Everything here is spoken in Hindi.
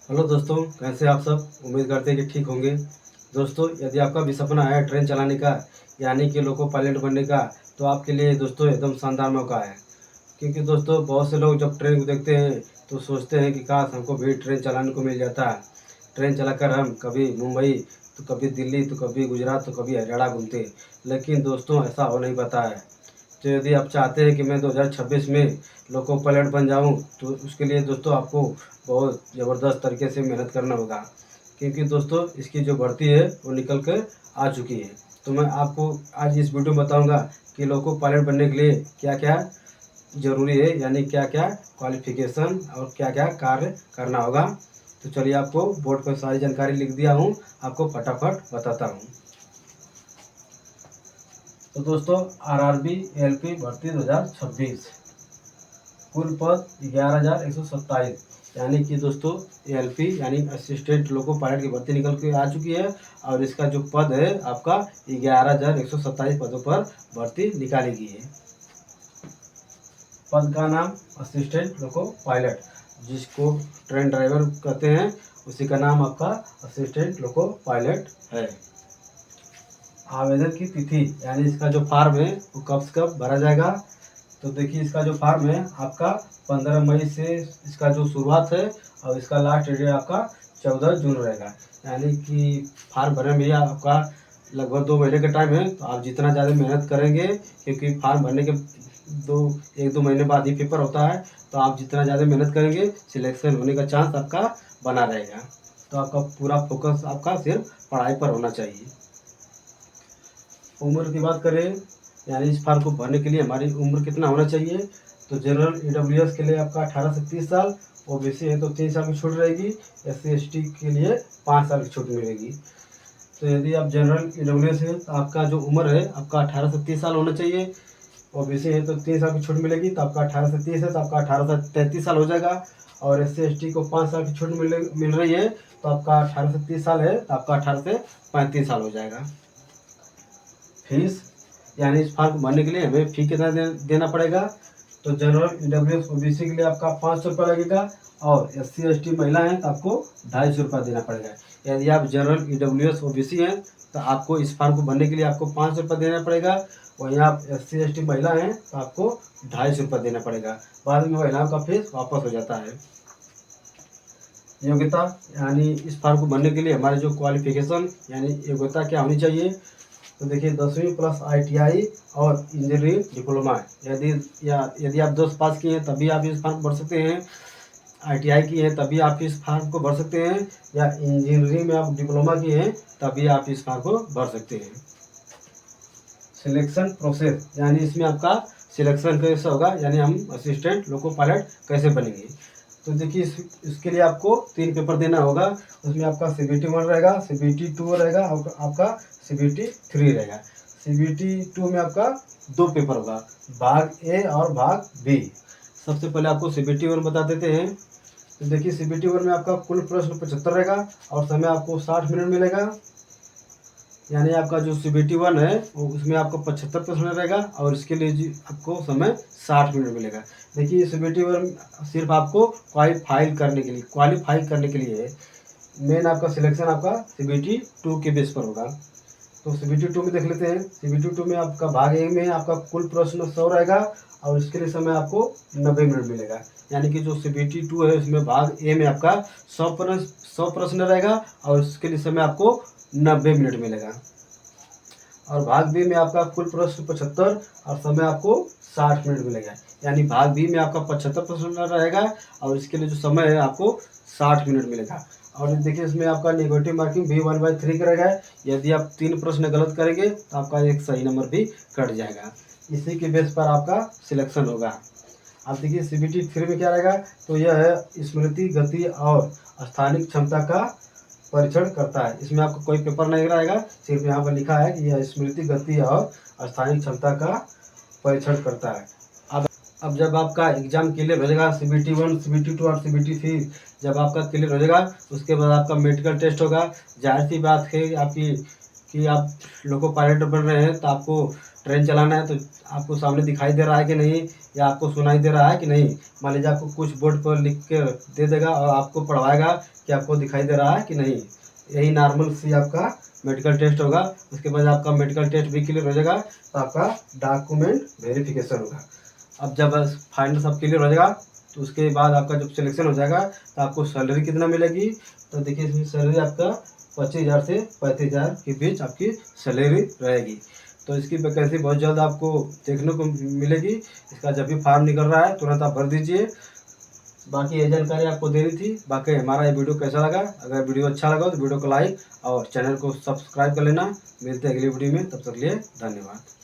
हेलो दोस्तों, कैसे आप सब। उम्मीद करते हैं कि ठीक होंगे। दोस्तों, यदि आपका भी सपना है ट्रेन चलाने का, यानी कि लोको पायलट बनने का, तो आपके लिए दोस्तों एकदम शानदार मौका है। क्योंकि दोस्तों बहुत से लोग जब ट्रेन को देखते हैं तो सोचते हैं कि काश हमको भी ट्रेन चलाने को मिल जाता। ट्रेन चलाकर हम कभी मुंबई, तो कभी दिल्ली, तो कभी गुजरात, तो कभी हरियाणा घूमते। लेकिन दोस्तों ऐसा हो नहीं पाता है। तो यदि आप चाहते हैं कि मैं 2026 में लोको पायलट बन जाऊं, तो उसके लिए दोस्तों आपको बहुत ज़बरदस्त तरीके से मेहनत करना होगा। क्योंकि दोस्तों इसकी जो भर्ती है वो निकल कर आ चुकी है। तो मैं आपको आज इस वीडियो में बताऊंगा कि लोको पायलट बनने के लिए क्या क्या ज़रूरी है, यानी क्या क्या क्वालिफिकेशन और क्या क्या कार्य करना होगा। तो चलिए, आपको बोर्ड पर सारी जानकारी लिख दिया हूँ, आपको फटाफट बताता हूँ। तो दोस्तों, आरआरबी एलपी भर्ती 2026, कुल पद 11,127, यानी कि दोस्तों एलपी यानी असिस्टेंट लोको पायलट की भर्ती निकल के आ चुकी है। और इसका जो पद है आपका 11,127 पदों पर भर्ती निकाली गई है। पद का नाम असिस्टेंट लोको पायलट, जिसको ट्रेन ड्राइवर कहते हैं, उसी का नाम आपका असिस्टेंट लोको पायलट है। आवेदन की तिथि यानी इसका जो फॉर्म है वो कब से कब भरा जाएगा। तो देखिए, इसका जो फॉर्म है आपका 15 मई से इसका जो शुरुआत है, और इसका लास्ट डेट आपका 14 जून रहेगा। यानी कि फॉर्म भरने में आपका लगभग 2 महीने का टाइम है। तो आप जितना ज़्यादा मेहनत करेंगे, क्योंकि फॉर्म भरने के 1-2 महीने बाद ही पेपर होता है, तो आप जितना ज़्यादा मेहनत करेंगे सिलेक्शन होने का चांस आपका बना रहेगा। तो आपका पूरा फोकस आपका सिर्फ पढ़ाई पर होना चाहिए। उम्र की बात करें, यानी इस फॉर्म को भरने के लिए हमारी उम्र कितना होना चाहिए। तो जनरल ईडब्ल्यूएस के लिए आपका 18 से 30 साल, ओबीसी है तो 3 साल की छूट रहेगी, एससी एसटी के लिए 5 साल की छूट मिलेगी। तो यदि आप जनरल ईडब्ल्यूएस है तो आपका जो उम्र है आपका 18 से 30 साल होना चाहिए। ओबीसी है तो 3 साल की छूट मिलेगी, तो आपका 18 से 30 है तो आपका 18 से 33 साल हो जाएगा। और एससी एसटी को 5 साल की छूट मिल रही है, तो आपका 18 से 30 साल है तो आपका 18 से 35 साल हो जाएगा। फीस यानी इस फॉर्म को भरने के लिए हमें फी कितना देना पड़ेगा। तो जनरल ईडब्ल्यूएस ओबीसी के लिए आपका 500 रुपये लगेगा, और एससी एसटी महिला हैं तो आपको 250 रुपये देना पड़ेगा। यदि आप जनरल ईडब्ल्यूएस ओबीसी हैं तो आपको इस फॉर्म को भरने के लिए आपको 500 रुपये देना पड़ेगा। वहीं आप एससी एसटी महिला हैं तो आपको 250 रुपये देना पड़ेगा। बाद में महिलाओं का फीस वापस हो जाता है। योग्यता यानी इस फॉर्म को भरने के लिए हमारे जो क्वालिफिकेशन यानी योग्यता क्या होनी चाहिए। तो देखिए, 10वीं प्लस आईटीआई और इंजीनियरिंग डिप्लोमा। यदि आप 10 पास किए हैं तभी आप इस फॉर्म भर सकते हैं। आईटीआई की हैं तभी आप इस फॉर्म को भर सकते हैं, या इंजीनियरिंग में आप डिप्लोमा किए हैं तभी आप इस फॉर्म को भर सकते हैं। सिलेक्शन प्रोसेस यानी इसमें आपका सिलेक्शन कैसे होगा, यानी हम असिस्टेंट लोको पायलट कैसे बनेंगे। तो देखिए, इसके लिए आपको 3 पेपर देना होगा। उसमें आपका CBT 1 रहेगा, CBT 2 रहेगा, और आपका CBT 3 रहेगा। CBT 2 में आपका 2 पेपर होगा, भाग ए और भाग बी। सबसे पहले आपको CBT 1 बता देते हैं। तो देखिए, CBT 1 में आपका कुल प्रश्न 75 रहेगा, और समय आपको 60 मिनट मिलेगा। यानी आपका जो CBT 1 है वो उसमें आपको 75 प्रश्न रहेगा, और इसके लिए आपको समय 60 मिनट मिलेगा। देखिए, CBT 1 सिर्फ आपको क्वालिफाई करने के लिए है। मेन आपका सिलेक्शन आपका CBT 2 के बेस पर होगा। तो CBT 2 में देख लेते हैं। CBT 2 में आपका भाग ए में आपका कुल प्रश्न 100 रहेगा, और इसके लिए समय आपको 90 मिनट मिलेगा। यानी कि जो CBT 2 है उसमें भाग ए में आपका 100 प्रश्न रहेगा, और इसके लिए समय आपको 90 मिनट मिलेगा। और भाग बी में आपका कुल प्रश्न 75, और समय आपको 60 मिनट मिलेगा। यानी भाग बी में आपका 75 प्रश्न रहेगा, और इसके लिए जो समय है आपको 60 मिनट मिलेगा। और देखिए, इसमें आपका नेगेटिव मार्किंग भी 1/3 का रहेगा। यदि आप 3 प्रश्न गलत करेंगे तो आपका एक सही नंबर भी कट जाएगा। इसी के बेस पर आपका सिलेक्शन होगा। अब देखिए, CBT 3 में क्या रहेगा। तो यह है स्मृति, गति और स्थानिक क्षमता का परीक्षण करता है। इसमें आपको कोई पेपर नहीं रहेगा, सिर्फ यहाँ पर लिखा है कि यह स्मृति, गति और स्थानिक क्षमता का परीक्षण करता है। अब जब आपका एग्जाम क्लियर हो जाएगा, CBT 1, CBT 2 और CBT 3 जब आपका क्लियर हो जाएगा, उसके बाद आपका मेडिकल टेस्ट होगा। जाहिर सी बात है आपकी कि आप लोको पायलट बन रहे हैं तो आपको ट्रेन चलाना है तो आपको सामने दिखाई दे रहा है कि नहीं, या आपको सुनाई दे रहा है कि नहीं। मान लीजिए आपको कुछ बोर्ड पर लिख के दे देगा और आपको पढ़वाएगा कि आपको दिखाई दे रहा है कि नहीं। यही नॉर्मल सी आपका मेडिकल टेस्ट होगा। उसके बाद आपका मेडिकल टेस्ट भी क्लियर हो जाएगा तो आपका डॉक्यूमेंट वेरिफिकेशन होगा। अब जब फाइनल सब क्लियर हो जाएगा तो उसके बाद आपका जब सिलेक्शन हो जाएगा तो आपको सैलरी कितना मिलेगी। तो देखिए इसमें सैलरी आपका 25,000 से 35,000 के बीच आपकी सैलरी रहेगी। तो इसकी वैकेंसी बहुत जल्द आपको देखने को मिलेगी। इसका जब भी फॉर्म निकल रहा है तुरंत आप भर दीजिए। बाकी ये जानकारी आपको देनी थी। बाकी हमारा ये वीडियो कैसा लगा, अगर वीडियो अच्छा लगा तो वीडियो को लाइक और चैनल को सब्सक्राइब कर लेना। मिलते हैं अगली वीडियो में, तब तक के लिए धन्यवाद।